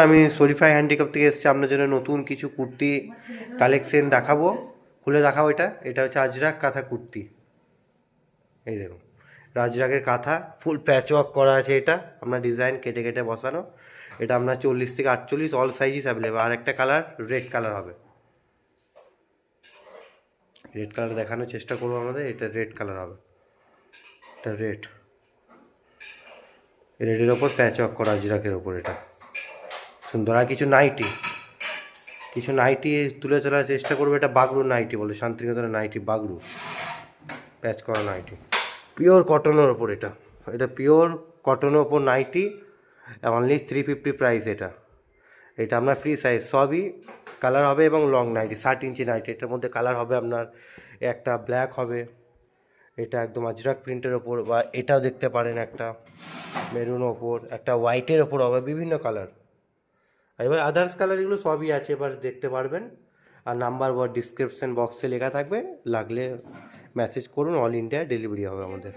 আমি শরীফা হ্যান্ডিক্রাফট থেকে এসেছি আপনার জন্য নতুন কিছু কুর্তি কালেকশন দেখাবো। খুলে দেখাবো। এটা হচ্ছে আজরাক কাঁথা কুর্তি। এই দেখুন, আজরাকের কাঁথা ফুল প্যাচ ওয়ার্ক করা আছে। এটা আপনার ডিজাইন কেটে কেটে বসানো। এটা আপনার 40 থেকে 48 অল সাইজেস অ্যাভেলেবেল। আর একটা কালার রেড কালার হবে। রেড কালার দেখানোর চেষ্টা করবো আমাদের। এটা রেড কালার হবে। এটা রেডের ওপর প্যাচ ওয়ার্ক করা আজরাকের ওপর। এটা সুন্দর। আর কিছু নাইটি তুলে তোলার চেষ্টা করবো। এটা বাগরু নাইটি বলে, শান্তিনিকেতনের নাইটি বাগরু প্যাচ করা নাইটি, পিওর কটনের ওপর। এটা পিওর কটনের ওপর নাইটি, অনলি 350 প্রাইস। এটা আপনার ফ্রি সাইজ, সবই কালার হবে এবং লং নাইটি 60 ইঞ্চি নাইটি। এটার মধ্যে কালার হবে আপনার, একটা ব্ল্যাক হবে, এটা একদম আজরাক প্রিন্টের ওপর, বা এটাও দেখতে পারেন একটা মেরুন ওপর, একটা হোয়াইটের ওপর হবে, বিভিন্ন কালার। আর এবার আদার্স কালার এগুলো সবই আছে, এবার দেখতে পারবেন। আর নাম্বার বা ডিসক্রিপশন বক্সে লেখা থাকবে, লাগলে মেসেজ করুন। অল ইন্ডিয়া ডেলিভারি হবে আমাদের।